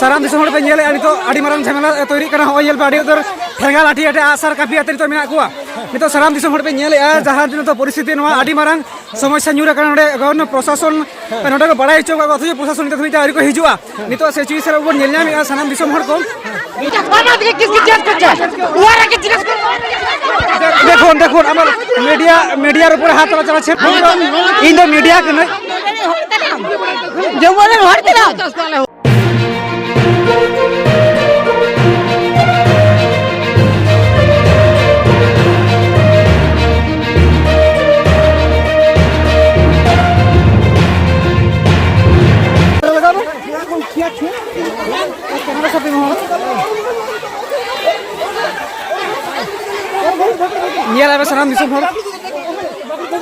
साराम दिसम पे नेले नितो आड़ी मारंग झमेला तैयारी करना हो येल बाड़ी उधर ठेंगा लाठी अटे आसार काफी अते नितो मेना कुआ नितो साराम दिसम पे नेले जहां दिन तो परिस्थिति नवा आड़ी मारंग समस्या न्यूरा करना नडे गवर्नमेंट प्रशासन नडे को बड़ा हिचो को अथि प्रशासन नितो थमिता आरी को हिजुआ नितो सिचुएशन ऊपर नेल नाम साराम दिसम हर को देखो देखो আমার মিডিয়ার উপরে হাত তোলা চলছে इन द मीडिया के जो बोले हरते ना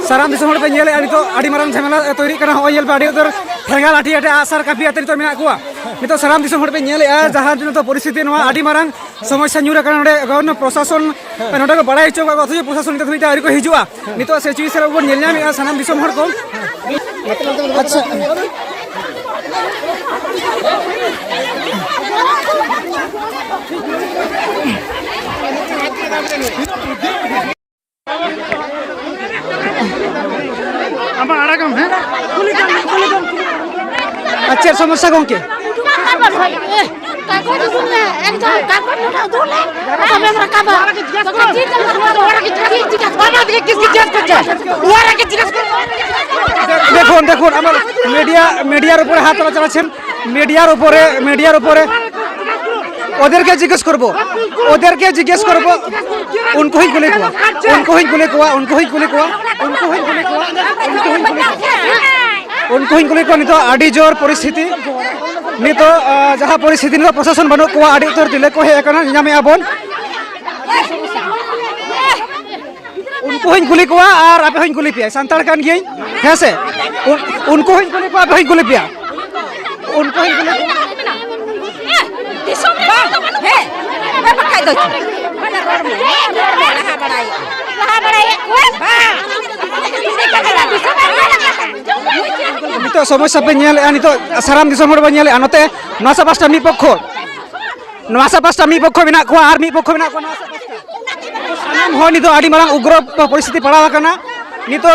साराम दिसम पे नेले नितो आड़ी मारंग झमेला तैयारी करना हो येल बाड़ी उधर ठेंगा लाठी अटे आसार काफी अते नितो मेना कुआ नितो साराम दिसम पे नेले जहां दिन तो परिस्थिति नवा आड़ी मारंग समस्या न्यूरा करना नडे गवर्नमेंट प्रशासन नडे को बड़ा हिचो को अथि प्रशासन नितो थमिता आरी को हिजुआ नितो सिचुएशन ऊपर नेल नाम साराम दिसम हर को अच्छा अच्छा समस्या कौन के देखो देखो মিডিয়ার উপরে হাত তোলা চলছে মিডিয়ার উপরে ওদেরকে জিজ্ঞেস করব उनको ही गुली को नितो आड़ी जोर परिस्थिति नितो जहाँ परिस्थिति नितो प्रशासन बनो को आड़ी उतर दिले को हे एकना नामे आबन उनको ही गुली को और आपे ही गुली पिया संताल कान गई है से उनको ही गुली को आपे ही गुली पिया उनको ही गुली नितो समस्या पे नेले नितो साराम दिसम हर बा नेले नते नसा पास्टा मी पक्ष बिना को आर मी पक्ष बिना को नसा पास्टा सानाम हो नितो आड़ी मारंग उग्र परिस्थिति पड़ा कना नितो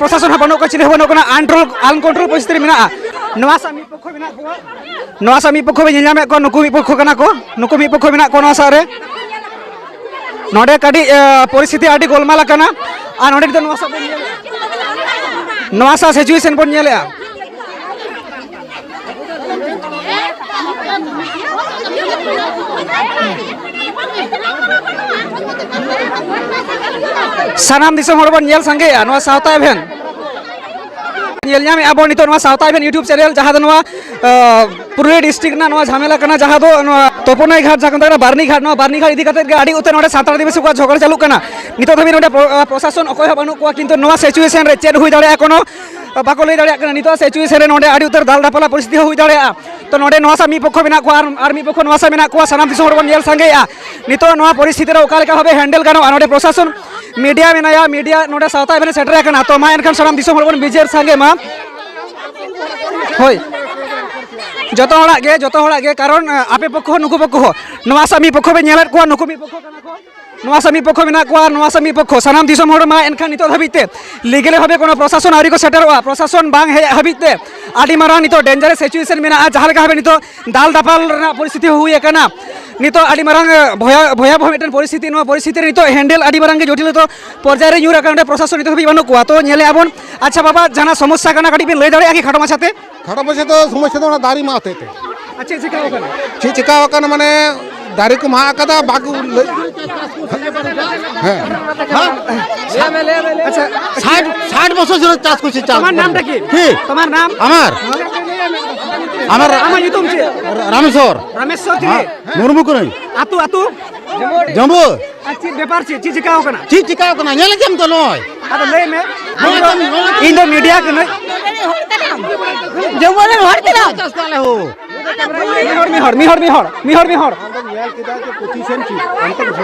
प्रशासन बनो को चिले बनो कना अनकंट्रोल परिस्थिति मेना नवासा मी पक्ष बे नेलामे को नुकु मी पक्ष कना को नुकु मी पक्ष बिना को नसा रे नोडे काडी परिस्थिति आड़ी गोलमाल कना आ नोडे नितो नवासा सिचुएशन बन नेले सानाम दिसम हर बन नेल संगे नवा सावता इवेंट नेल नाम आबो नितो नवा सावता इवेंट यूट्यूब चैनल जहां दो नवा पुरुलिया डिस्ट्रिक्ट ना नवा झामेला कना जहां दो तोपनाई घाट जाकन तक बारनी घाट इदी कते गाड़ी उते नोडे सानताल आदिवासी को झगड़ा चालू कना नितो धबी नोडे प्रशासन अकोय बनु को किंतु नवा सिचुएशन रे चेड हुई दाड़े कोनो बाको लई दाड़े कना नितो सिचुएशन रे नोडे आड़ी उतर दाल दापला परिस्थिति हुई दाड़े तो नोडे नवा सामी पक्ष बिना को आर मी पक्ष नवा सामी ना को सानाम दिसम बन नेल संगे नितो नवा परिस्थिति रे ओका लेका भाबे हैंडल गानो नोडे प्रशासन मीडिया मेनाया मीडिया नोडे सावता इवेंट सेटर कना तो मा एनखान सानाम दिसम बन बिजेर संगे मा होय जतो हड़ा गे कारण आपे पक्ष नुकु पक्ष नवा सामी पक्ष बे नेलत को नुकु मी पक्ष कना को नवा सामी पक्ष बिना को नवा सामी पक्ष सानाम दिसम हड़ मा एनखान नितो हबिते लीगले भाबे कोनो प्रशासन आरी को सेटरवा प्रशासन बांग हे हबिते आडी मारा नितो डेंजरस सिचुएशन मेना जहां लेका भाबे नितो दाल दापाल रना परिस्थिति हुई एकना नितो आडी मारांग भयावह मिटन परिस्थिति नवा परिस्थिति नितो हैंडल आडी मारांग जटिल तो पर्याय रे यूरा कांडे प्रशासन नितो हबि बानु को तो नेले आबन अच्छा बाबा जाना समस्या कना काडी बे लई दाड़े आकी खाटो माछाते तो समस्या तो दारी माते अच्छा चिका वकन माने दारी को मा कदा बागु अच्छा 60 বছর ধরে চাষ করছি তোমার নামটা কি তোমার নাম আমার ইতুম ছে রামেশ্বর তুমি মুরমু কই আতু জম্বু अच्छी व्यापार ची चिकाओ कना नेले जम तो नय अद ले में इन द मीडिया के नय जो बोले हरते ना 50 साल हो मिहर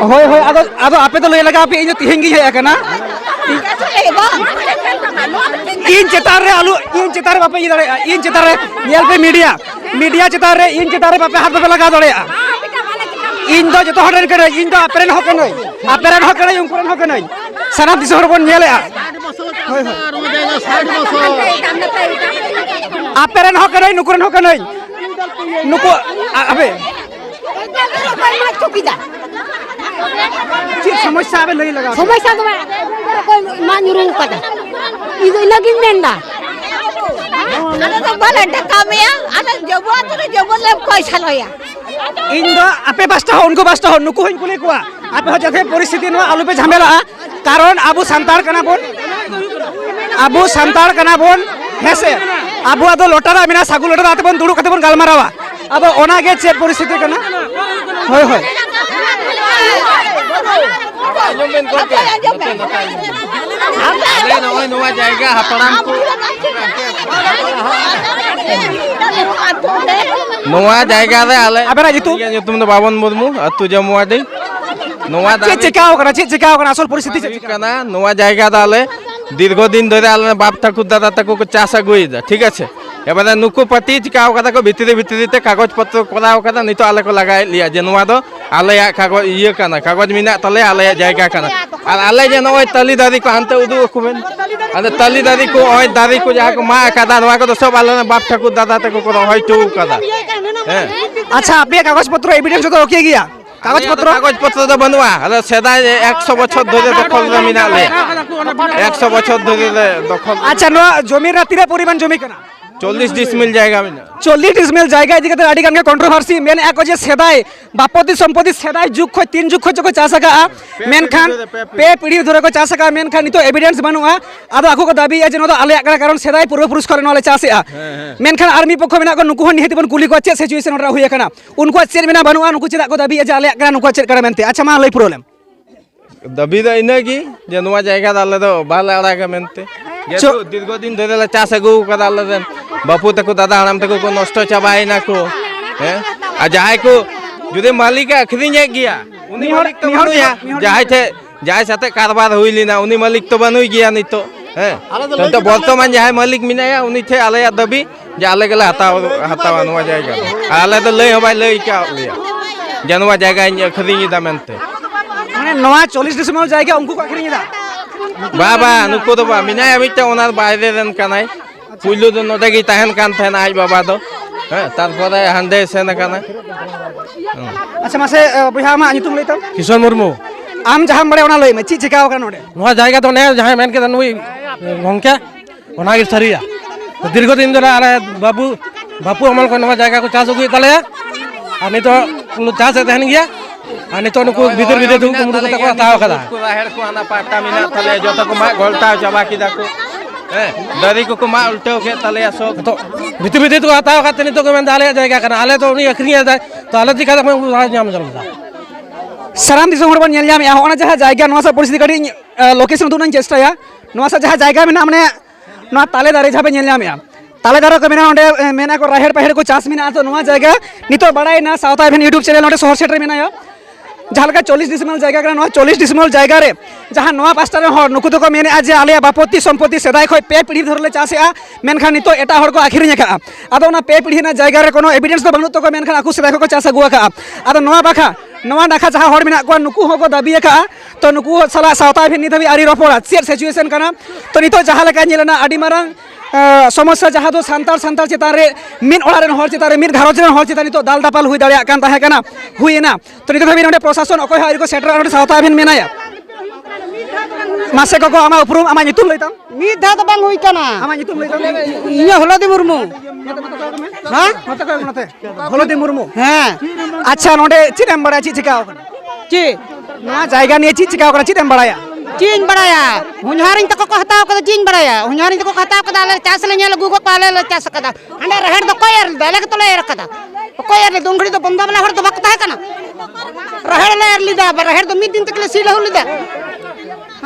होय होय आदो आपे तो लय लगा आपे इन तिहें गी है कना इन चेतार रे आलू इन चेतार बापे इ दड़े इन चेतार रे नेल पे मीडिया चेतार रे इन चेतार रे बापे हाथ पे लगा दड़े इन दो जतो हडन करे इन दो आपेरन हके नय आपेरन हके नय उनकुरन हके नय सारा दिस हर बन नेले होय होय आपेरन हके नय नुकुरन हके नय नुको अबे समस्या आबे लई लगा समस्या तो कोई मान रू कदा इदो लगिन नेंदा अरे तो भले ढका में अरे जबो ले पैसा लया इन दो आपे बास्ता हो उनको बास्ता हो नुको हिन कुले कुआ आपे हो जाथे परिस्थिति न आलू पे झमेला कारण आबू सांतार कना बोन हेसे आबू आदो लोटारा मिना सागु लोटारा आते बन दुडु कते बन गालमारावा अब ओना गे चे परिस्थिति कना होय होय नवा जायगा हापड़ाम को नवा जायगा रे आले अबेरा जितु तुम तो बावन मुर्मू अतु जमुआ दे नवा चे चिकाओ कना असल परिस्थिति चे चिकाना नवा जायगा दाले दीर्घदिन धरे आले बाप ताकु दादा ताकु को चाष आगुइदा ठीक আছে এবারে নুকু পাতি চিকাও কথা কো ভিতরে কাগজপত্র করাও কথা নিতো আলে কো লাগাই লিয়া যে নোয়া দো আলে কাগজ ইয়ে কানা কাগজ মিনা তলে আলে জায়গা কানা আর আলে যে নয় তলি দাদি কো আনতে উদু খুবেন আর তলি দাদি কো ওই দাদি কো যা কো মা কাদা নোয়া কো সব আলে বাপ ঠাকুর দাদা তাকো কো হয়তো কাদা হ্যাঁ আচ্ছা আপনি কাগজপত্র এভিডেন্স তো রকিয়ে গিয়া কাগজপত্র তো বনুয়া আরে সেদা 100 বছর ধরে দখল জমিনা লে 100 বছর ধরে দখল আচ্ছা নো জমির রাতিরে পরিমাণ জমি কেনা 40 ডিসমিল জায়গা মিনা 40 ডিসমিল জায়গা এদিকে আড়ি গানকে কন্ট্রোভার্সি মেন এক যে সেদাই বাপতি সম্পত্তি সেদাই যুগ খয় 3 যুগ খয় চাষ কা মেন খান পে পিড়ি ধরে কো চাষ কা মেন খান নিতো এভিডেন্স বানুয়া আদো আকো কো দাবি আছে নতো আলে কারণ সেদাই পূর্বপুরুষ করে নলে চাষে মেন খান আর্মি পক্ষ মেনা কো নুকু নিহেতি বন কুলি কো চে সিচুয়েশন রা হুই কানা উনকো চের মেনা বানুয়া নুকু চেদা কো দাবি আছে আলে কারণ নুকু চের করে মেনতে আচ্ছা মা লই প্রবলেম দাবি দা ইনা কি যে নোয়া জায়গা দালে তো ভালো আড়াগা মেনতে দীর্ঘদিন ধরে চাষ আগু কাদা আলে দেন বাপু তাকো দাদা হারাম তাকো को নষ্ট চাবাই না কো হ্যাঁ আর যাই কো যদি মালিক আখরিনে গিয়া উনি মালিক তো বানুয়া যাই সাথে কারবার হইলি না উনি মালিক তো বানুই গিয়া নিতো হ্যাঁ তো বর্তমান যাই মালিক মিনায়া উনি থে আলে দাবি যে আলে গেলে হাতাওয়া নোয়া জায়গা আলে তো লই হবাই লই কা লিয়া জানুয়া জায়গা আখরিনি দা মেনতে মানে নোয়া 40 ডিসিমাল জায়গা উনকো আখরিনি দা বাবা নুকো তো বা মিনায়া মিটা ওনার বাইরে দেন কানাই পুইলো তো নটাকি তাহেন কান থান আই বাবা তো হ্যাঁ তারপরে হান্ডে সেন কানা আচ্ছা মাসে বইহা মা নিতুম লইতাম किशोर मुर्मू आम जहां बड़े ओना लई में ची चिकाओ का नोडे नवा जायगा तो ने जहां मेन के नुई गंके ओनागी सरिया तो दीर्घदिन धरे आले बापू अमल को नवा जायगा को चाष हुई तले अनि तो चाष तहन गया अनि तो नुकु भीतर तू कुमरु को तको ताव कदा को हेर को आना पाटा मिना तले जत को मा गोलता चाबा की दाको दरी को मा उल्टे के तले सो तो भीतर तो ताव का तनी तो में आले जायगा करना आले तो उनी अखरी जाय तो आले दिखा मैं नाम जलदा साराम दिसम हरबन नेल जाम या ओना जहां जायगा नवा सा परिस्थिति कडी लोकेशन तुन चेष्टाया नवा सा जहां जायगा में माने नवा ताले दारे जाबे नेल जाम या ताले दारो को मेना ओंडे मेना को राहेर पहेर को चास मिना तो नवा जायगा नितो बड़ाई ना साउथ आइभेन यूट्यूब चैनल ओंडे शहर सेटर मेना या जहां 40 डिसमिल जायगा करा नवा 40 डिसमिल जायगा रे जहां नवा पास्टर हर नुकु तो को मेने आज आलिया बापति संपत्ति सेदाय खय पे पीढ़ी धरले चासे आ मेनखान नितो एटा हर को आखिर ने का आदो ना पे पीढ़ी ना जायगा रे कोनो एविडेंस तो बनु तो को मेनखान आकु सेदाय को चासा गुआ का आदो नवा बाखा नवा नाखा जहां हर मिना को नुकु हो को दाबी का तो नुकु सला साउथ आइभेन नि धबी आरी रपोड़ा सेर सिचुएशन kana तो नितो जहां लका नेलना आडी मारां समस्या जहां दो सांतार चितान रे मिन ओड़ारेन हर चितान रे मिन घारोज रेन हर चितान नितो दाल दापाल हुई दाड़िया कान ताहे kana हुईना तो नितो धबी नोडे प्रशासन अकय हारी को सेटर नोडे साउथ आइभेन मेनाया मासे को आमा उपरुम आमा नितुम लइताम मी धा तो बांग हुई काना आमा नितुम लइताम इया हलदी मुर्मू हां नते को नते हलदी मुर्मू हां अच्छा नोडे चिनेम बड़ा ची चिकाओ ची ना जायगा निये ची चिकाओ करा चिनेम बड़ाया चीन बड़ाया हुंजारिन तक को हताव कदा चीन बड़ाया हुंजारिन तक को हताव कदा ले चास ले नेल गुगो पाले ले चास कदा अंडे रहेड़ दो कोयर दाले तो ले रकदा कोयर ले दोंगड़ी तो बंदा बना हर तो वक्त है कना रहेड़ ले लिदा रहेड़ तो 1 दिन तक ले सीला हो लिदा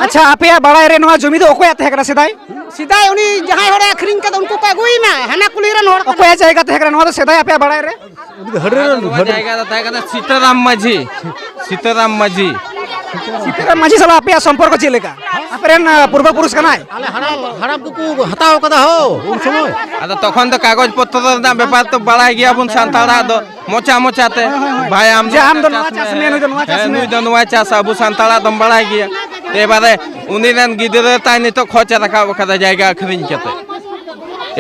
अच्छा आपे बड़ा रे नवा जमी तो ओको आते है करा सेदाय सिदाय उनी जहां होड़े अखरिंग कद उनको को अगुई में हना कुलीरन होड़ अकोय जायगा तहे कना नवा तो सेदाय आपे बाड़ाय रे नवा जायगा दा तहे कना सीताराम माझी सीताराम माझी साला आपे संपर्क चलेका आपरेन पूर्व पुरुष कनाय आले हड़प को हताव कदा हो उन समय आदा तखन तो कागज पत्र दा व्यापार तो बड़ा गया बुन सांताड़ा दो मोचाते भाई आम जे आम दो नवा चास में नुई दो नवा चास में नुई दो नवा चास अबु सांताड़ा दम बड़ा गया ते बारे उनी रेन गिदरे ताई नि तो खर्चा रखा कदा जायगा अखरिन केते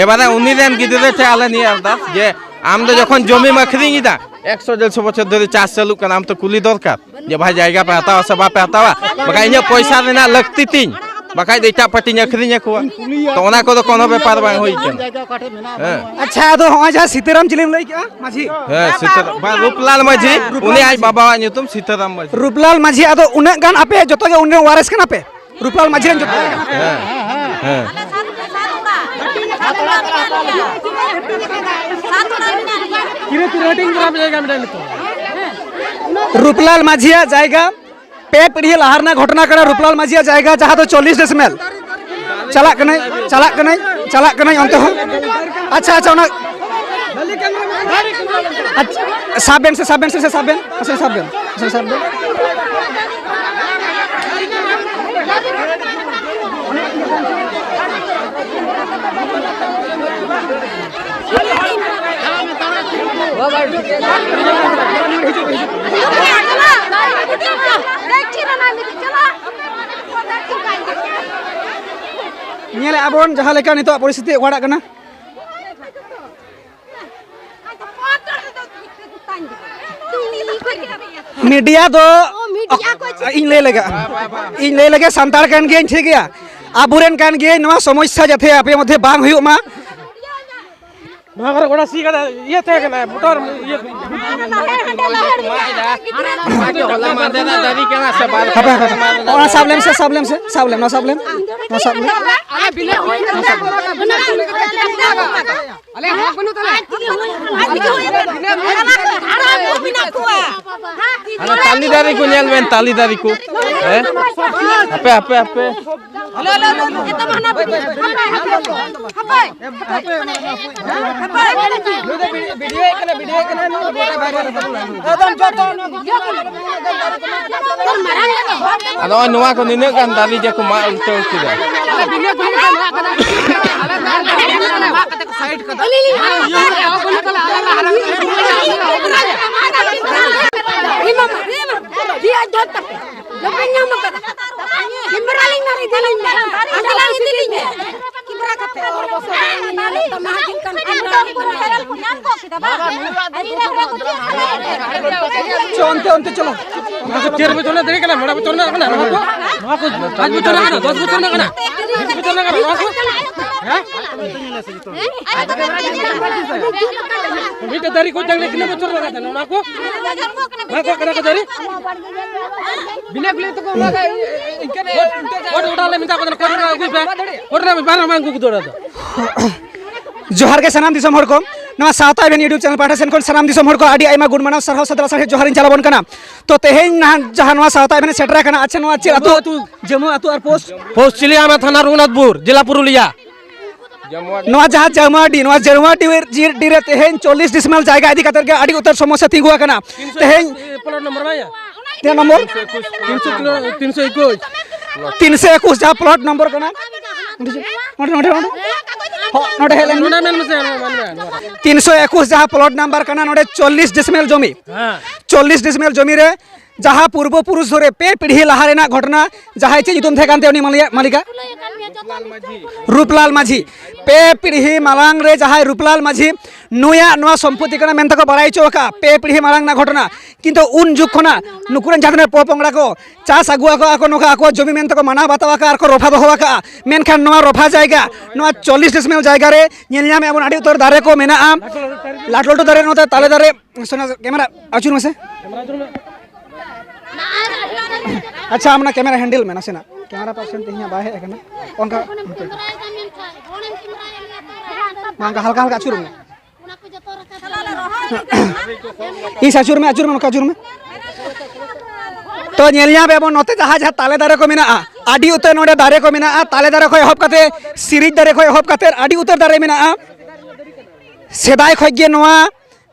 एबारे उनी रेन गिदरे ते आले नि अरदास जे आम दो जखन जमी में अखरिन दा 100-150 बछर धरे चास चालू कर आम तो कुली दरकार जे भाई जायगा पे हतावा सबा पे हतावा बका इने पैसा देना लगती तीन बका देटा पटिन अखरिन को तो ओना को तो कोनो व्यापार बा होई के अच्छा तो हो जा सीताराम चिलिम लई के माझी सीताराम बा रूपलाल माझी उनी आज बाबा नुतुम सीताराम माझी रूपलाल माझी आदो उना गान आपे जतो के उन्ने वारिस कना पे रूपलाल माझी रेन जतो रूपलाल माझिया जाएगा पे पीढ़ी लहारना घटना करा रूपलाल माझिया जाएगा जहाँ तो 40 डेसिमल चला कने अंत हो अच्छा ओना साबेन नियले आबोन जहाँ लेका नितो परिस्थिति वाड़ा कना मीडिया दो इन ले लगे संतार कान गे ठीक गया आबुरेन कान गे नवा समस्या जथे आपे मध्य बांग हुई मा नगर गोड़ा सी कदा ये थे कना मोटर ये होला मादेना दादी केना से बात ओना साबलेम अरे बिले अरे हां बनु तले ana tali dari ku nyel men tali dari ku apa halo kita mana video कने एकदम जतो ada nuwa ko nine kan tali je ku ma ulto kida side कर चलते चलो चेर बचो ना देख ना बड़ा बचो ना ना को आज बचो ना 10 बचो ना ना 20 बचो ना को हैं मीटर दारी को जंगले किने बचो लगा था ना को करा को दारी बिना बिले तो को लगा इनके उड़ा ले मिटा को कोरना को पे कोरना में बारा मांग को दौड़ा था जोहार के सनाम दिसम हर को नवा साउथ आइवेन यूट्यूब चैनल पाठा सेन कोन सनाम दिसम हर को आडी आइमा गुड मानव सरहाव सदरा साहे जोहारिन चलाबन कना तो तेहेन ना जहां नवा साउथ आइवेन सेटरा कना अच्छा नवा चे अतु जमो अतु और पोस्ट चिलियामा थाना रघुनाथपुर जिला पुरुलिया नवा जहां जमुआडी रे तेहेन 40 डिसमल जायगा इदी कतर के आडी उत्तर समस्या तिगुआ कना तेहेन प्लॉट नंबर माया ते नंबर 321 जहां प्लॉट नंबर कना नोटे हेलन 321 जहां प्लॉट नंबर कना नोटे 40 डिसमल जमी 40 डिसमल जमी रे जहां पूर्व पुरुष धरे पे पीढ़ी लहारे ना घटना जहां चे जुतुम थे कानते उनी मालिका रूपलाल माझी पे पीढ़ी मालांग रे जहां रूपलाल माझी नुया नवा संपत्ति कना मेनता को बड़ाई चोका पे पीढ़ी मालांग ना घटना किंतु उन जुग खना नुकुरन जादने पोपोंगड़ा को चास अगुआ को आको नोका आको जमी मेनता को माना बतावा का आर को रोफा दोहवा का मेनखान नवा रोफा जाएगा नवा 40 डिसमेल जाएगा रे नेलया में आडी उतर दारे को मेना आम लाटलोटो दारे नोते ताले दारे सोना कैमरा अचुर में से अच्छा हमना कैमरा हैंडल में ना सेना कैमरा पर्सन तेहिया बाहे है ना उनका मांगा हल्का हल्का अचुर में इस अचुर में उनका अचुर में तो नेलबो नोते जहाँ जहाँ ताले दारे को मेना आदि उतर नोडे दारे को मेना ताले दारे खो एहब काते सिरिज दारे खो एहब काते आदि उतर दारे मेना सेदाय खगे नोआ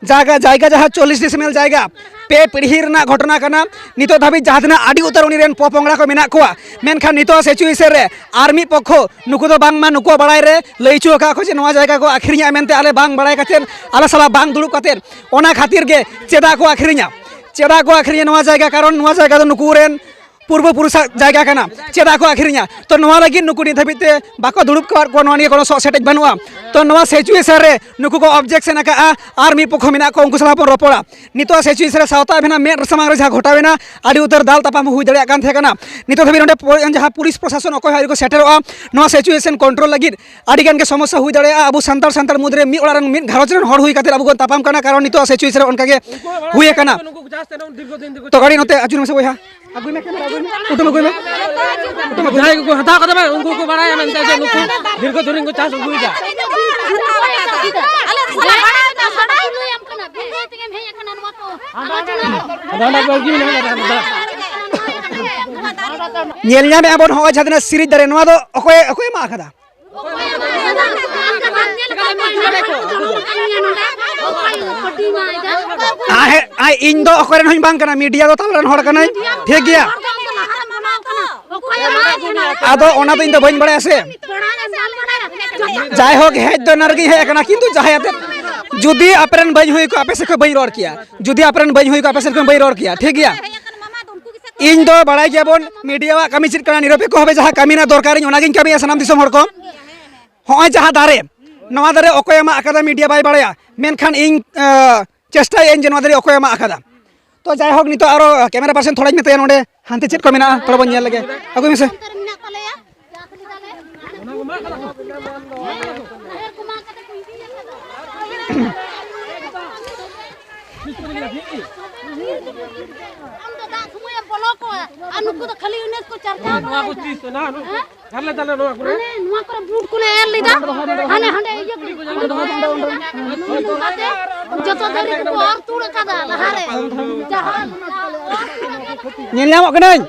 जायगा जायगा जहाँ 40 डिसमिल जायगा पे पीढ़ी घटना करना नितो धाबी जहाँ तना आदि उतर उनी पोपोंगड़ा को मेना कोआ मेनखान नितो सिचुएशन रे आर्मी पक्षो नुकु दो बांग मा नुकु बड़ाई रे लईचो का खोजे नोआ जायगा को आखिरिया मेनते आले बांग बड़ाई कातेर आले साला बांग दुड़ुब कातेर ओना खातिर गे चेदा को आखिरिया नोआ जायगा कारण नोआ जायगा तो नुकु रेन पूर्व पुरुष जायगा करना चेदा को आखिरिया तो नोआ लगी नुकु नि धाबिते बाको दुड़ुब को नोआ नि कोनो सेटेज बनुआ तो नोआ सिचुएशन रे नुकु को ऑब्जेक्शन का आर्मी पक्ष मेना को उनको सलाह रोपड़ा नितो सिचुएशन रे सावता भेना मेन समांग रे जहाँ घटावेना आदि उतर दाल तापाम हुई दड़िया कान थे कना नितो धाबी नोडे जहाँ पुलिस प्रशासन अकोय हारि को सेटेरोआ नोआ सिचुएशन कंट्रोल लगी आदि गान के समस्या हुई दड़िया अब संतार मुद्रे मी ओड़ा मी घारोज रन हर हुई काते अब तापाम कना कारण नितो सिचुएशन रे उनका के हुई कना तो गाड़ी नोते अजुन में से बोया अगुई में कैमरा अगुई में उठो में जाय को हता कदम उनको को बड़ा मेनते जे नुकु दीर्घ दिन को चास हुई जा नेलnya में अब हो जदना सिरिज दरे नोआ दो अकोय मा खदा आ इन दो अकोरन होई बांग कना मीडिया दो तालरन हड़ कना ठीक गया आदो ओना तो इन दो बइन बड़े से जाय हो हेज दो नरगी है कना किंतु जायते जुदी अपरन बइन हुई को आपे से को बइन रोड किया जुदी अपरन बइन हुई को आपे से को बइन रोड किया ठीक गया इन दो बड़ाई गया बोन मीडिया कमी चित कना निरपेक्ष होबे जहाँ कमी ना दरकार ओनागिन कमी सनाम दिसम हड़ को होय जहाँ दारे नवा दारे अकोय मा आकादा मीडिया बाय बड़ाया मेनखान इन चेष्टा इन जे नवा दारे अकोय मा आकादा तो जाय होक नितो आरो कैमरा पर्सन थोड़ा मेते नोडे हांते चेत को मेना थोड़ा बन लगे अगुई में से अनुको तो खाली उन्हें को चर्चा नोआ को चीज तो ना करले तले नोआ करे नोआ करे बूट को एल लिदा हाने हांडे ये जतो दरी को और तुड़ कादा लहारे जहां नेलnya कनाई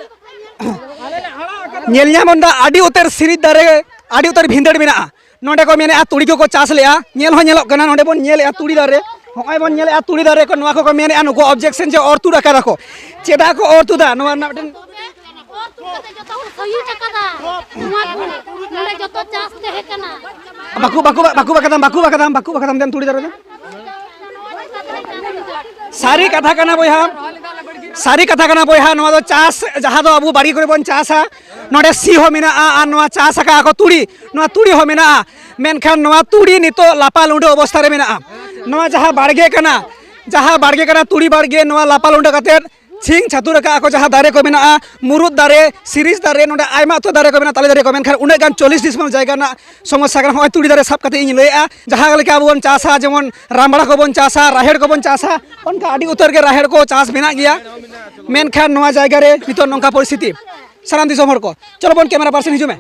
नेलnya मंदा आदि उतर सिरिज दारे आदि उतर भिंदड़ मेना नोडे को मेने आ तुड़ी को चास लेया नेल हो नेलो कना नोडे बोन नेल आ तुड़ी दारे होय बोन नेल आ तुड़ी दारे को नोआ को मेने नुको ऑब्जेक्शन जे और तुड़ा का रखो चेदा को और तुदा नोआ ना बटन बाकू देन तुड़ी दारे सारी कथा कना बोया नोआ दो चास जहाँ दो अबू बाड़ी करे बन चासा नोडे सी हो मेना आ नोआ चास का को तुड़ी नोआ तुड़ी हो मेना मेनखान नोआ तुड़ी नितो लापा लुंडो अवस्था रे मेना नोआ जहाँ बाड़गे कना तुड़ी बाड़गे नोआ लापा लुंडो काते छिंग छातुर का को जहाँ दारे को मेना मुरुद दारे सिरिज दारे नोडे आयमा तो दारे को मेना ताले दारे को मेनखान उन्हें गान 40 डिसमिल जायगा ना समस्या का होय तुड़ी दारे सब काते इन लैया जहाँ लेके अब बन चासा जेमन रामबड़ा को बन चासा राहेड़ को बन चासा उनका आदि उतर के राहेड़ को चास मेना गया मेनखान नोआ जायगा रे नितो नंका परिस्थिति साराम दिसम हर को चलो बन कैमरा पर्सन हिजु में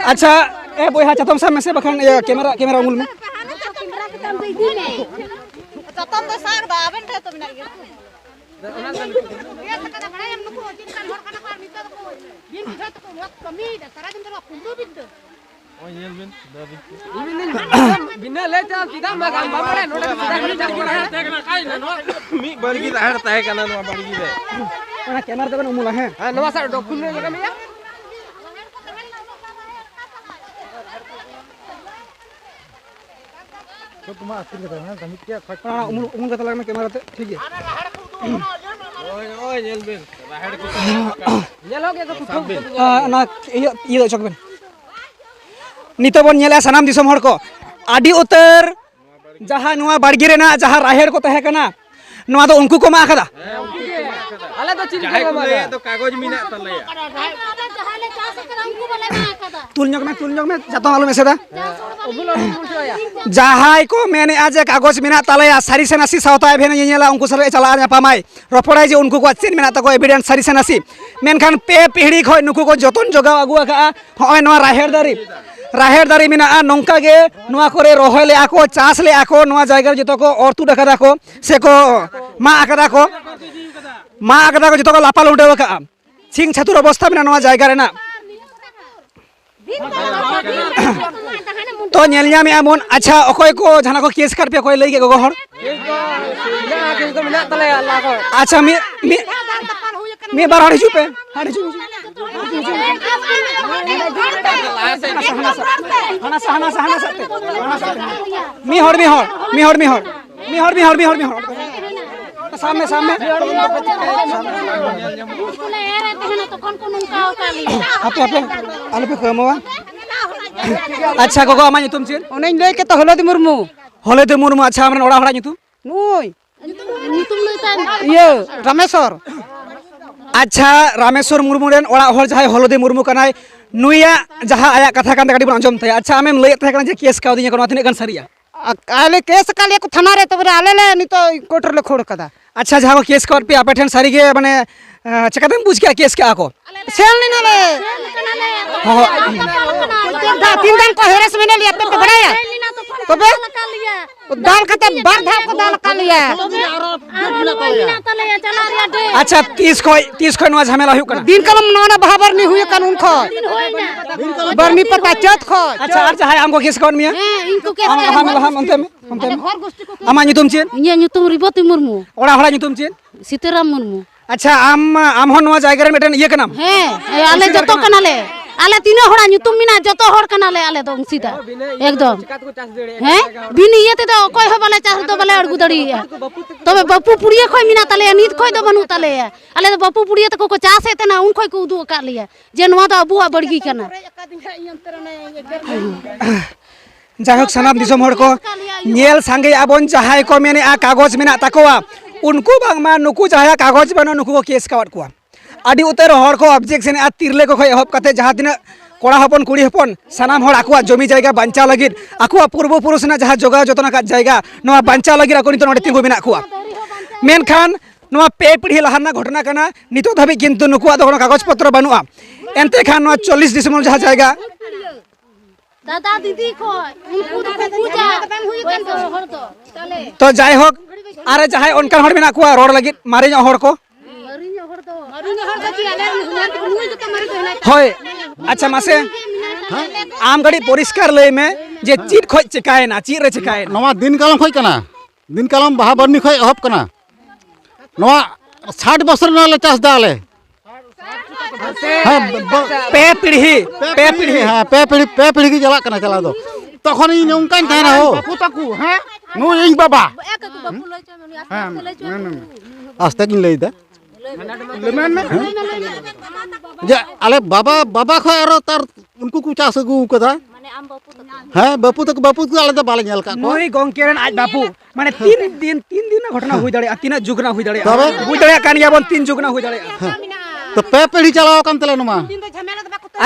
अच्छा ए बोया चतम साम में से बखन कैमरा उंगल में जतन दो साग दा आबेन थे तो बिना ये सकदा बड़ा हम नुको जिन कान हर काना पार नितो को बिन थे तो मत कमी दा सारा दिन तो कुंडो बिन दो ओ येल बिन बिना ले ता सीधा मा गाम बाबड़े नोडे सीधा देखना काई ना मी बरगी दाहर ताय कना नोआ बरगी दे ओना कैमरा तो उमुला है हां नवा सा डॉक्यूमेंट ने जगह में तो तुम आखिर का ना कमिट क्या खट उमुल का लगना कैमरा ते ठीक है ओए येल बिन राहेड़ को नेल हो गया तो ना ये चकबेन नितो बन नेला सनाम दिसम हर को आदि उतर जहाँ नोआ बाड़गी रेना जहाँ राहेड़ को तहे कना नोआ दो उनको को मा खदा आले तो चिंता जाय को ले तो कागज मिना तलैया जहाले चास के उनको बोले में कदा तुलजोग में जातो मालूम है सेदा जहाय को मैंने आज कागज मेना तालया सारी से नासी सावता भेन येला उनको सर चला नापामाय रपड़ाय जे उनको को चेन मेना तको एविडेंस सारी से नासी मेनखान पे पीढ़ी खय नुको को जतन जगाव अगुआ का होय नवा राहेड़ राहेर दारी मेना नौका गे नोआ करे रोहय ले आको चास ले आको नोआ जायगा जतो को और तू डका को से को मा आकदा को जतो को लापा लुंडे का सिंग छतुर अवस्था मेना नोआ जायगा रेना तो नेल ᱧᱟᱢ एमन अच्छा अकोय को जाना को केस कर पे कोई लई गे गो हर अच्छा मी बार हड़ी चुपे हड़ी चुपे हना सते मी हर सामने आपे आलू पे कमवा अच्छा गोगो आमा तुम chain ओनेñ लay ke to Holodi Murmu Holodi Murmu अच्छा हमन ओड़ा हड़ा नितु nuy iya Ramesor अच्छा रामेश्वर मुर्मू रेन ओड़ा हर जहाय हलोदी मुर्मू कनाय नुया जहा आया कथा कान गाड़ी बन अंजम थे अच्छा आमेम लय थे कना जे केस का दिया कोनो तिने गन सरिया आले केस काले को थाना रे तबरे आले ले नि तो कोटर ले खोड़ कदा अच्छा जहा को केस कर पे आपे ठन सारी गे माने चकदम पूछ के केस के आको सेल नि नाले तीन दिन को हेरेस में लिया पे बढ़ाया तबे दाल खाते बार धा को दाल का लिया अच्छा 30 को नवा झमेला हुई कना दिन कलम नोना बहाबर नहीं हुई कानून खो बरनी पता चत खो अच्छा और जहाय हमको केस कौन मिया इनको केस हम अंते आमा नितुम चेन इᱧ ᱧᱩᱛᱩᱢ ᱨᱤᱵᱚᱛᱤ मुर्मू ओड़ा हड़ा नितुम चेन सीताराम मुर्मू अच्छा आम हो नवा जायगा रे मेटन ये कनाम हैं आले जतो कनाले आले तीनो होड़ा ᱧᱩᱛᱩᱢ मिना जतो होड़ कनाले आले दो सीधा एकदम हैं बिन इयते तो कोई हो बाले चास दो बाले अड़गु दड़ी तबे बापू पुड़िया खोय मिना ताले नीत खोय दो बनु ताले आले तो बापू पुड़िया तो को चास हेते ना उन खोय को उदु का लिया जे नवा तो अबुआ बड़गी कना जाहोक सनाम दिसम हड़ को नेल सांगे आबन जहाय को मेने आ कागज मेना ताकोआ उनको बांगमा नुकु जहाय कागज बनो नुकु को केस कावट को आदि उतर हड़ को ऑब्जेक्शन आ तिरले को एहब कते जहां तिना कोड़ा हपन कुड़ी हपन सनाम हड़ आकुआ जमी जायगा बांचा लगिद आकुआ पूर्व पुरुष ना जहां जोगा जतना का जायगा नवा बांचा लगिद आको नितो नडे तिंगु मेना कुआ मेनखान नवा पे पीढ़ी लहाना घटना कना नितो धबी किंतु नुकुआ दो कागज पत्र बनुआ एनते खान नवा 40 डिसेम्बर जहां जायगा दादा दीदी को उनको तो पूजा हर दो चले तो जाय होक अरे जहाय उनका हड़ मेना कुआ रोड लगिद मारे नो हड़ को होय अच्छा मासे आम गड़ी परिष्कार लय में जे चीट खोज चिकाय ना चीर रे चिकाय नवा दिन कालम खोज कना दिन कालम बाहा बरनी खोज अहब कना नवा 60 बছর नाले चास दाले पे पीढ़ी हां पे पीढ़ी की चला कना चला दो तखन इ नौकान थाना हो बापू तकू हैं नु इन बाबा आस्ते किन लई दा जे आले बाबा खो आरो तार उनको को चास गु कदा हां बापू तक को आले तो बाले नेल का नोई गोंकेरन आज बापू माने 3 दिन घटना हुई दड़े 3 जुग ना हुई दड़े हुई दड़े कानिया बन 3 जुग ना हुई दड़े तो पे पीढ़ी चलाओ कन तले नुमा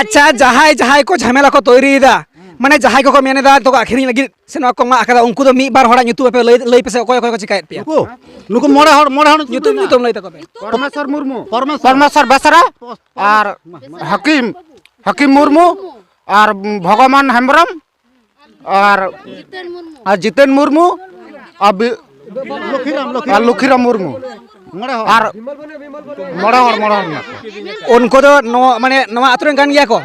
अच्छा जहाय को झमेला को तोयरी दा माने जहाय को मेने दा तो आखिरी लगी से न को मा आकदा उनको तो मी बार हड़ा ᱧᱩᱛᱩᱢ पे लई पे से कोय को चिकायत पे नुको मोड़ा ᱧᱩᱛᱩᱢ लई तको परमेश्वर मुर्मू परमेश्वर बेसरा और हकीम मुर्मू और भगवान हेम्ब्रम और जितेन मुर्मू और लुखीराम मुर्मू और मोड़ा उनको तो माने नवा आतुरन गान गया को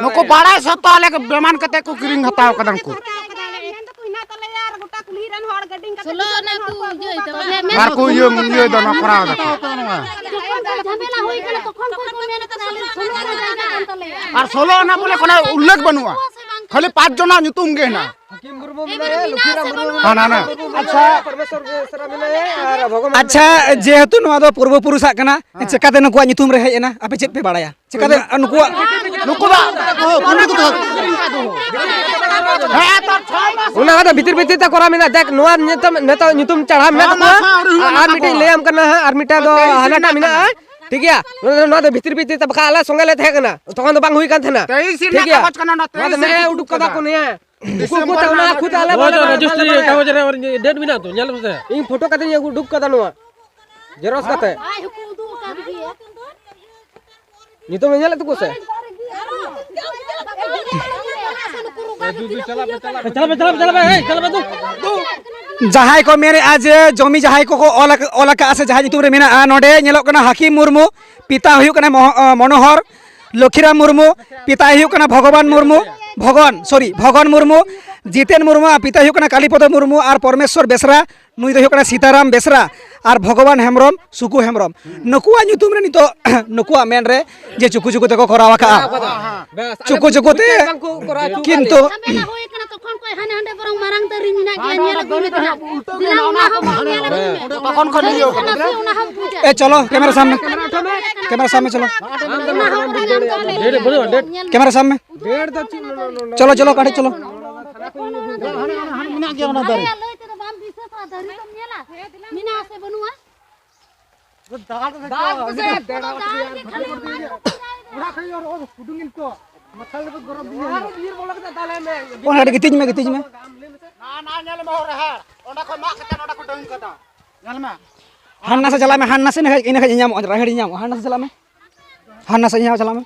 नुको बड़ा सतो आले के बेमान कते को किरिंग हताव कदन को और को ये दोना करा झमेला होई कना तो कोन मेन कदा और सोलो ना बोले कोना उल्लेख बनुआ खाली 5 जना ᱧᱩᱛᱩᱢ गे ना ना अच्छा अच्छा जेहेतु नवा दो पूर्व पुरुषा कना चकाते नुकुआ ᱧᱩᱛᱩᱢ रे हेजना आपे चेत पे बाड़ाया चकाते नुकुआ उना तो भीतर त करा मेना देख नोआ नेता ᱧᱩᱛᱩᱢ चढ़ा में आर मिटे लेम करना है आर मिटा दो हनाटा मिना ठीक है नोआ तो भीतर त बका आला संगे ले थे कना तखन तो बांग हुई कान थना ठीक है नोआ तो मैं उडुक कदा को ने को तवना खुद आला रजिस्ट्री कागज रे और डेट बिना तो नेल से इन फोटो कते उडुक कदा नोआ जेरोस कते आई हुकु दु का दिए ᱧᱩᱛᱩᱢ नेल तो को से जहां को मेरे आज जमी जहां को ऑल से जहां ᱧᱩᱛᱩᱢ रे मेना नोडे ñᱮᱞᱚᱜ कना हाकिम मुर्मू पिता हुयु कना मनोहर लखीराम मुर्मू पिता हुयु कना भगवान मुर्मू जितेन मुर्मू पिता हुयु कना कालीपद मुर्मू और परमेश्वर बेसरा नुई दो हुयु कना सीताराम बेसरा और भगवान हेम्ब्रम सुकु हेम्ब्रम नुकुआ ᱧᱩᱛᱩᱢ रे नितो नुकुआ मेन रे जे चुकु चुकु ते को करावा का चुकु चुकु ते किंतु ए चलो कैमरा सामने चलो कैमरा सामने चलो चलो काटे चलो गितिज में हान्ना से चला में हान्ना से इन राहेड़ हान्ना से चला में चला में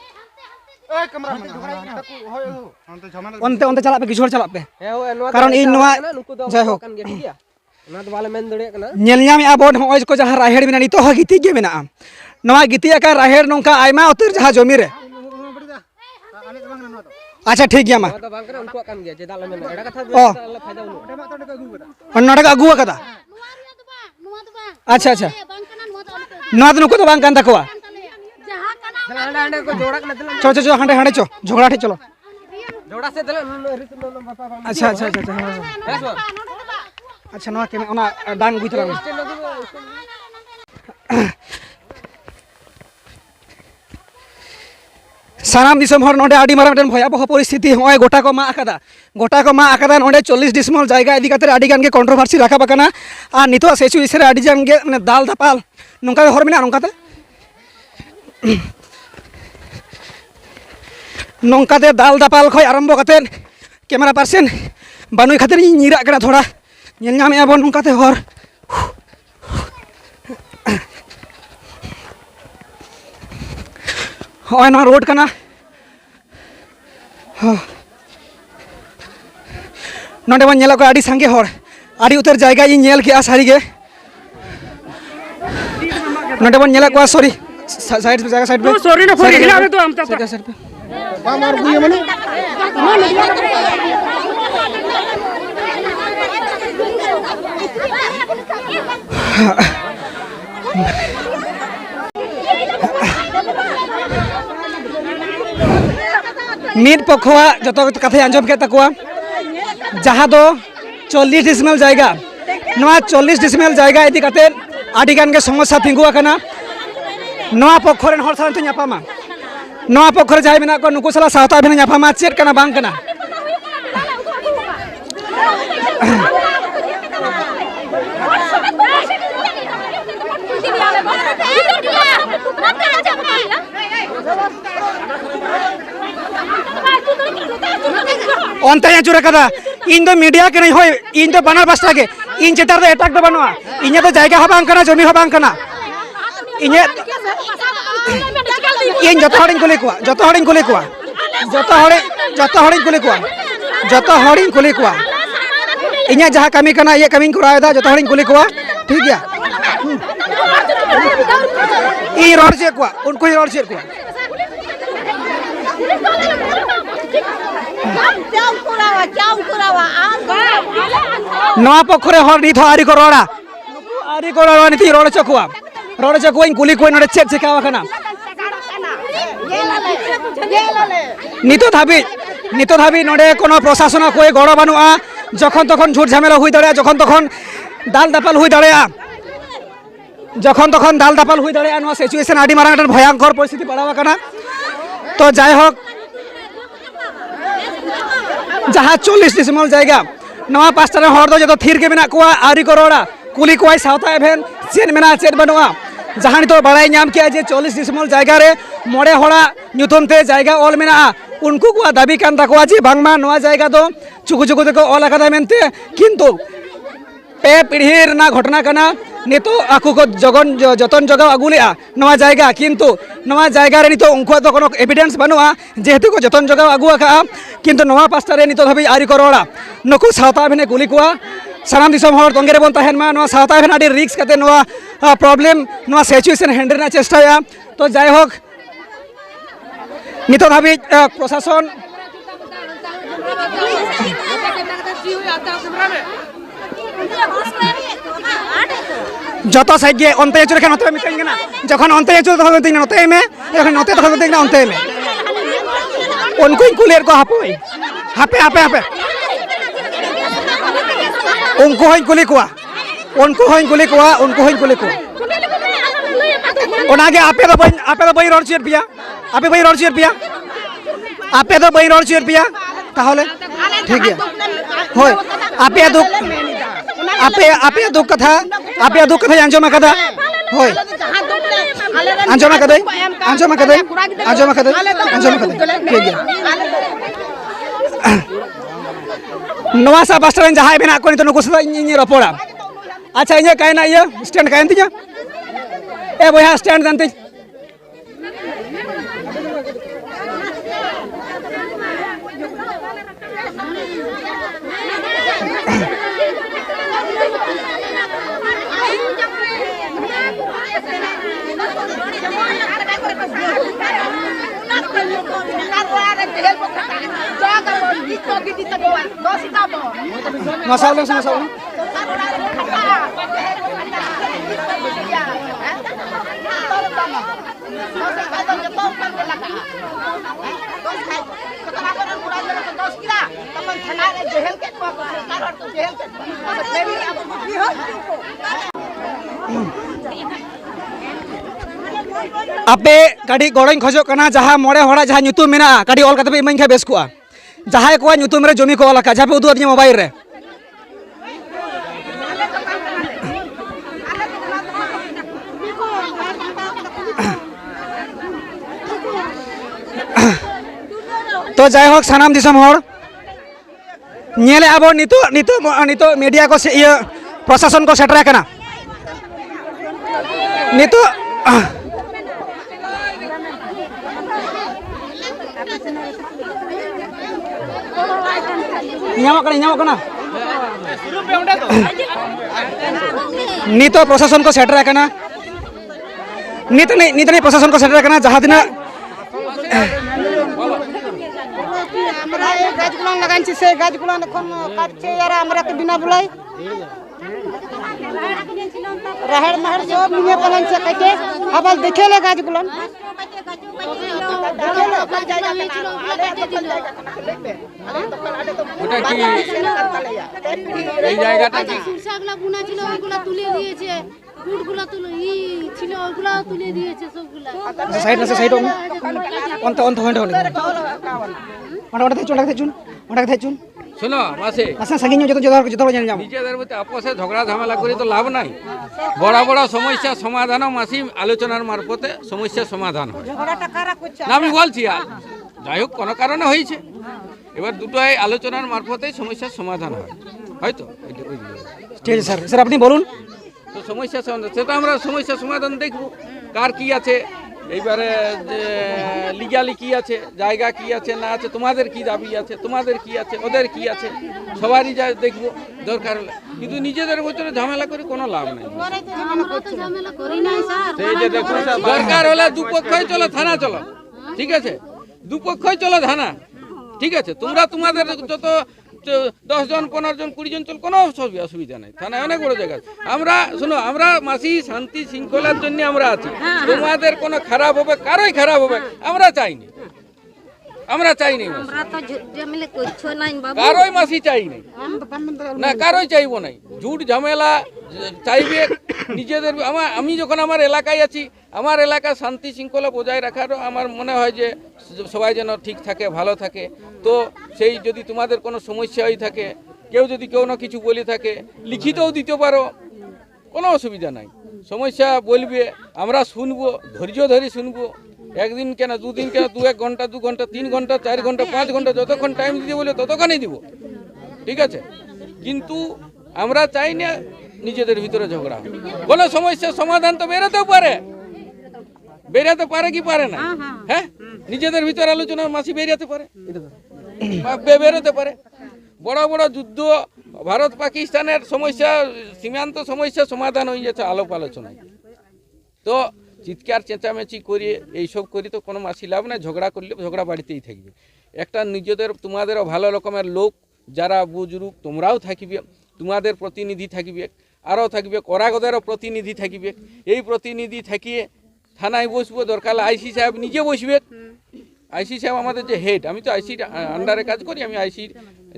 ओनते ओनते चला पे किछोर चला पे कारण इन नवा जय हो नेलयाम आबो नय को जहां राहेड़ मेना नितो ह गिति गे मेना नवा गिति का राहेड़ नोंका आयमा उतर जहां जमी रे अच्छा ठीक गया मा नडक अगु कदा अच्छा अच्छा नवा नुको तो बांग कान तकवा चो हांडे हांडे चो झगड़ा ठे चलो अच्छा अच्छा अच्छा अच्छा नवा के ओना डांग गुतरा सानाम दिसम हर नोडे आडी मारा मिटन भयाबह परिस्थिति होय गोटा को मा आकादा नोडे 40 डिसमल जायगा इदी काते आडी गान के कंट्रोवर्सी राखा बकाना आ नितो सिचुएशन आडी जान गे माने दाल दापाल नोंका हर मिना नोंकाते नोंकाते दाल दापाल खय आरंभ काते कैमरा पर्सन बानुई खातिर निरा करा थोड़ा ñel ñame abon नोंकाते हर होय ना रोड कना नोडे बन ñela को आडी संगे हर आडी उतर जायगा इ ñel के सारी गे नोडे बन ñela को सॉरी साइड पे जायगा साइड पे सॉरी ना फोरी हिला तो हम साइड पे बा मार बुए माने मीट पखवा जो कथा आंजम के तकवा जहाँ दो 40 डिसमेल जायगा 40 डिसमेल जायगा इदी काते आडी गान के समस्या थिंगु आकना नवा पखरेन हर सानते न्यापामा नवा पखर जाय मेना को नुको सला सावता भेना न्यापामा चेट कना बांग कना ओनते चुरा कदा इन दो मीडिया के नहीं होय इन दो बानर पास्टा के इन चेतार दो एटाक दो बनवा इने तो जायगा हबांग कना जमी हबांग कना इने इन जतो हडिन कुली कुआ इने जहां कमी कना ये कमी करायदा जतो हडिन कुली कुआ ठीक गया ई रोड से कुआ उनको ही रोड से कुआ नवा पखरे हर निथ आरी को रोड़ा निथि रोड चकुआ इन कुली कोई नडे चेक चेकावा कना नितो धाबी नडे कोनो प्रशासन कोई गड़ बानुआ जखन तखन झूठ झमेला हुई दाड़े जखन तखन दाल दापाल हुई दाड़े नवा सिचुएशन आडी मारा भयंकर परिस्थिति पड़ावा कना तो जाय होक जहाँ 40 डिसमल जायगा नवा पास्टा हर जो थीर के मेना कुआ आरी को रोड़ा कुली कुआई सावता एभेन चेन मेना चेन बनुआ जहाँ तो बड़ाई नाम किया जे 40 डिसमल जायगा रे मोड़े होड़ा ᱧᱩᱛᱩᱢ ते जायगा ऑल मेना उनको को दाबी कान ताकोआ जे बांगमा नवा जायगा दो चुकु चुकु ते को ऑल आकादा मेनते किंतु पे पीढ़ी ना घटना कना नितो आकु को जतन जगह अगुलेआ नवा जायगा किंतु नवा जायगा रे नितो उनको तो कोनो एविडेंस बनुआ जेहेतु को जतन जगह अगुआ का किंतु नवा पास्ता रे नितो धाबी आरी करोड़ा नुकु सावता भेने गुली कुआ सानाम दिसम हर तंगे रे बन तहन मा नवा सावता भेने आडी रिस्क कते नवा प्रॉब्लम नवा सिचुएशन हैंडल ना चेष्टाया तो जाय होक नितो धाबी प्रशासन जतो साइड अंत चुरे नते मितना जखन अंत चुर तखन मितना नते में जखन नते तखन मितना अंत में उनको कुलेर को हापे हापे हापे हापे उनको हई कुली कुआ उनको हई कुली कुआ उनको हई कुली कुआ ओनागे आपे तो बई रोड चेर पिया आपे बई रोड चेर पिया आपे तो बई रोड चेर पिया ताहले ठीक है होय आपे दुख आपे दुख कथा आंजमा कदा होय आंजमा कदा ठीक है नवा सा बस स्टैंड जहां बेना को नितो नुकु सदा इन रपोड़ा अच्छा इन कायना ये स्टैंड कायन तिया ए बया स्टैंड जानते मसाला आपे काटी गड़ों खोजो कना जहाँ मोड़े हड़ा जहाँ ᱧᱩᱛᱩᱢ मेना काटी ऑल कते इमाइन खा बेस को जहाँ को ᱧᱩᱛᱩᱢ रे जमी को ऑल का जहाँ पे उदुआ दिया मोबाइल रे तो जाय होक सानाम दिसम हर नेले आबो नितो मीडिया को से ये प्रशासन को सेटरा कना नितो नितो प्रशासन को सेटरा कना नितने प्रशासन को सेटरा कना जहाँ दिन हमरा गाज गुलान लगाइन से गाज गुलान कोन काट छे यार हमरा के बिना बुलाई रहड़ महड़ सब निये पलन से कटे हबल देखेले गाज गुलान ওটা কি এই জায়গাটা কি সুরসাগুলা বুনা ছিল ওগুলা তুলে দিয়েছে গুড়গুলা তুলে ছিল ওগুলা তুলে দিয়েছে সবগুলা সাইড না সাইড অন্ত চুন শোনো মাসে আচ্ছা সাগিন যত জানি যাও নিজেদের মধ্যে আপসে ঝগড়া ঝামেলা করে তো লাভ নাই বড় বড় সমস্যা সমাধান মাসি আলোচনার মারফতে সমস্যা সমাধান হয় না আমি বলছি যাই হোক কোনো কারণে হয়েছে এবার দুটোই আলোচনার মারফতে সমস্যার সমাধান হয় হয়তো ঠিক আছে স্যার আপনি বলুন তো সমস্যা সমাধান সেটা আমরা সমস্যা সমাধান দেখব কার কি আছে এইবারে লিগালি কি আছে জায়গা কি আছে না আছে তোমাদের কি দাবি আছে তোমাদের কি আছে ওদের কি আছে সবারই যা দেখব দরকার হলে কিন্তু নিজেদের ভিতরে ঝামেলা করে কোনো লাভ নাই সেই যে দেখুন দরকার হলে দুপক্ষই চলো থানা চলো ঠিক আছে দুপক্ষই চলো থানা ঠিক আছে তোমরা তোমাদের যত 10 জন 15 জন 20 জন চল কোনো অসুবিধা নাই থানায় অনেক বড় জায়গা আমরা শুনো আমরা মাসি শান্তি শৃঙ্খলার জন্য আমরা আছি তোমাদের কোনো খারাপ হবে কারোই খারাপ হবে আমরা চাইনি আমরা চাইনি আমরা তো ঝামেলা করছো না বাবু কারোই মাসি চাইনি না কারোই চাইবো নাই ঝুট ঝামেলা চাইবে নিজেদের আমি যখন আমার এলাকায় আছি আমার এলাকা শান্তি শৃঙ্খলা বজায় রাখারও আমার মনে হয় যে সবাই যেন ঠিক থাকে ভালো থাকে তো সেই যদি তোমাদের কোনো সমস্যা হয়ে থাকে কেউ যদি কেউ না কিছু বলে থাকে লিখিতও দিতে পারো কোনো অসুবিধা নাই সমস্যা বলবে আমরা শুনবো ধৈর্য ধরে শুনবো একদিন কেন দুদিন কেন 1 ঘন্টা 2 ঘন্টা 3 ঘন্টা 4 ঘন্টা 5 ঘন্টা যতক্ষণ টাইম দিতে বলে ততক্ষণই দিব ঠিক আছে কিন্তু আমরা চাই না নিজেদের ভিতরে ঝগড়া হবে। কোনো সমস্যার সমাধান তো বেরোতেও পারে, বেরোতে পারে কি পারে না? হ্যাঁ, নিজেদের ভিতরে আলোচনা মাসি বেরোতে পারে, বেরোতে পারে। বড় বড় যুদ্ধ, ভারত পাকিস্তানের সমস্যা, সীমান্ত সমস্যা সমাধান হয়ে যাচ্ছে আলাপ আলোচনায়। তো চিৎকার চেঁচামেচি করিয়ে এইসব করি তো কোনো মাসি লাভ না। ঝগড়া করলে ঝগড়া বাড়িতেই থাকবে। একটা নিজেদের তোমাদেরও ভালো রকমের লোক যারা বুজুর্গ, তোমরাও থাকবে, তোমাদের প্রতিনিধি থাকবে, আরও থাকবে করাগদেরও প্রতিনিধি থাকবে। এই প্রতিনিধি থাকিয়ে থানায় বসবো, দরকার আইসি সাহেব নিজে বসবে। আইসি সাহেব আমাদের যে হেড, আমি তো আইসির আন্ডারে কাজ করি, আমি আইসির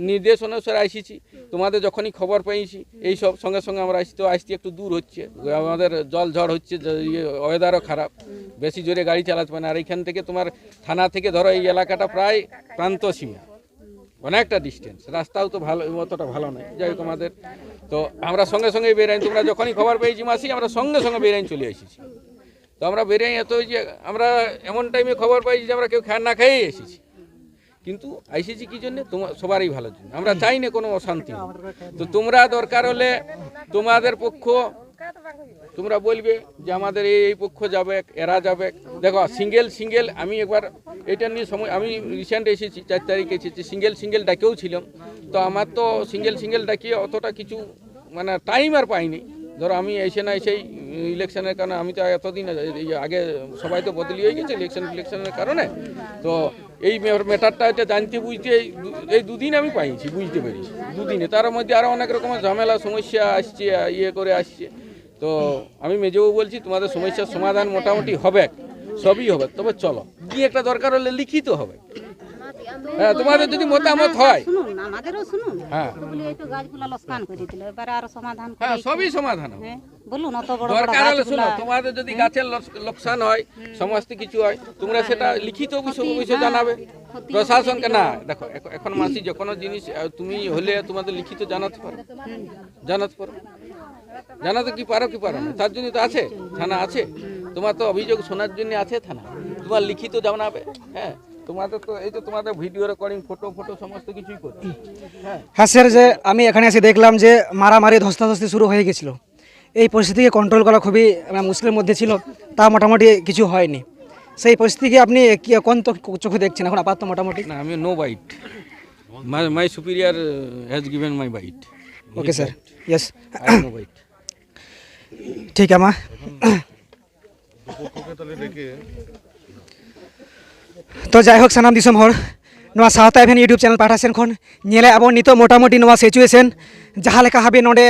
নির্দেশ অনুসারে আইসিছি। তোমাদের যখনই খবর পেয়েছি এই সব সঙ্গে সঙ্গে আমরা আসি। তো আসতে একটু দূর হচ্ছে, আমাদের জল ঝড় হচ্ছে, ওয়েদারও খারাপ, বেশি জোরে গাড়ি চালাতে পারে না। আর এইখান থেকে তোমার থানা থেকে ধরো এই এলাকাটা প্রায় প্রান্ত সীমা, অনেকটা ডিস্টেন্স, রাস্তাও তো ভালো, অতটা ভালো নয়। যাই হোক আমাদের তো আমরা সঙ্গে সঙ্গে বেরাই, তোমরা যখনই খবর পেয়েছি মাসি আমরা সঙ্গে সঙ্গে বেরাই চলে এসেছি। তো আমরা বেরাই এত যে আমরা এমন টাইমে খবর পাইছি যে আমরা কেউ খায় না খেয়েই এসেছি। কিন্তু আইসিছি কি জন্য? তোমার সবারই ভালোর জন্য। আমরা চাই না কোনো অশান্তি। তো তোমরা দরকার হলে তোমাদের পক্ষ তোমরা বলবে যে আমাদের এই পক্ষ যাবে, এরা যাবে। দেখো সিঙ্গেল আমি একবার এটা নিয়ে সময়, আমি রিসেন্ট এসেছি 4 তারিখে এসেছি, সিঙ্গেল ডাকেও ছিলাম। তো আমার তো সিঙ্গেল ডাকিয়ে অতটা কিছু মানে টাইম আর পাইনি। ধরো আমি এসে না এসেই ইলেকশনের কারণে, আমি তো এতদিন আগে সবাই তো বদলি হয়ে গেছে ইলেকশনের কারণে। তো এই ম্যাটারটা এটা জানতে বুঝতে এই দুদিন আমি পাইছি, বুঝতে পেরেছি দুদিনে। তার মধ্যে আরও অনেক রকমের ঝামেলা সমস্যা আসছে, করে আসছে। তো আমি মেজবাবু বলছি তোমাদের সমস্যার সমাধান মোটামুটি হবে, সবই হবে। তবে চলো গিয়ে একটা দরকার হলে লিখিত হবে। হ্যাঁ, তোমাদের যদি মতামত হয়, শুনুন আমাদেরও শুনুন। হ্যাঁ একটু গাছগুলো লোকসান করে দিল, এবারে আরো সমাধান করে। হ্যাঁ, সবই সমাধান হবে। বলুন অত বড় দরকার হলে শোনো, তোমাদের যদি গাছের লোকসান হয়, সমস্ত কিছু হয়, তোমরা সেটা লিখিত বিষয় জানাবে প্রশাসনকে। না দেখো, এখন মাসি যে কোনো জিনিস তুমি হলে তোমাদের লিখিত জানাতে পারো, জানাতে কি পারো না, তার জন্য তো আছে থানা আছে। তোমার তো অভিযোগ শোনার জন্য আছে থানা, তোমার লিখিত জানাবে। হ্যাঁ, তোমাদের তো এই তো তোমাদের ভিডিও রেকর্ডিং, ফটো সমস্ত কিছুই করবে। হ্যাঁ স্যার, যে আমি এখানে এসে দেখলাম যে মারামারি ধস্তাধস্তি শুরু হয়ে গেছিল। এই পরিস্থিতিকে কন্ট্রোল করা খুবই মুশকিলের মধ্যে ছিল, তা মোটামুটি কিছু হয়নি। সেই পরিস্থিতিকে আপনি কোন চোখে দেখছেন এখন আপাতত মোটামুটি? না, আমি no bite, my superior has given my bite. Okay sir, yes, no bite. ঠিক আছে মা। तो जायहोक सानाम दिसम हर नवा सावता एभेन यूट्यूब चैनल पाठा सेन खन नेले अब नित मोटामुटी नवा सिचुएशन जहाँ लेका हाबे नोडे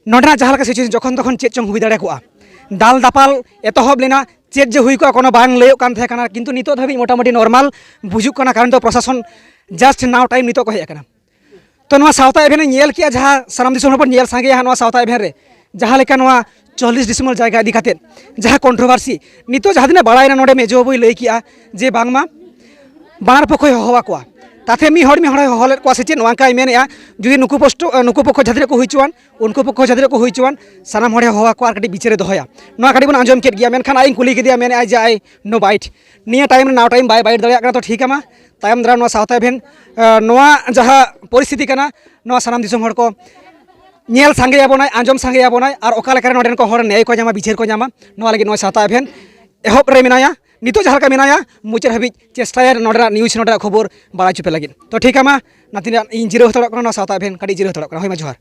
नोडना जहाँ लेका सिचुएशन जखन तखन चेक चंग हुई दाड़े कोआ दाल दापाल एतहब लेना चेक जे हुई कोआ कोनो बांग लयो कान थे काना किंतु नित धाबी मोटामुटी नॉर्मल बुझुक काना कारण तो प्रशासन जस्ट नाउ टाइम नित को हेय काना। तो नवा सावता एभेन नेल किया जहाँ सानाम दिसम पर नेल सांगे नवा सावता एभेन रे जहाँ लेका नवा 40 डिसेम्बर जगह इदी काते जहाँ कन्ट्रोभार्सी नितो जहाँ दिन बाड़ायना नोडे मेजबाबुई लई किया जे बांगमा बानार पक्षय हवा कोआ ताते मी हड़ हले कोआ से चे नोंकाय मेनेआ जुदि नुकु पक्ष जहाँ दिन को हुईचुआन उनको पक्ष जहाँ दिन को हुईचुआन सानाम हड़े हवा को आर काटी बिचारे दोहया नोआ काटी बन आंजम केद गया मेनखान आइं कुली केदिया मेने आइ जे आइ नो बाइट निया टाइम नाव टाइम बाय बाइट दाड़िया काना। तो ठीक है मा तायम दारा नोआ सावता एभेन नोआ जहाँ परिस्थिति काना नोआ सानाम दिसम हड़ को नेल सांगे आबोनाय आंजम सांगे आबोनाय और ओका लेका नोडेन को हर न्याय को जामा बिचार को जामा नोआ लगी नोआ सावता एभेन एहब रे मिनाया नितो जहाँ का मिनाया मुचाद हाबी चेष्टाया नोडा न्यूज नोडा खबर बाड़ा चुपे लगी। तो ठीक है मा नातिना इन जिरो हतड़क नोआ सावता एभेन काटी जिरो हतड़क होय मा जोहार।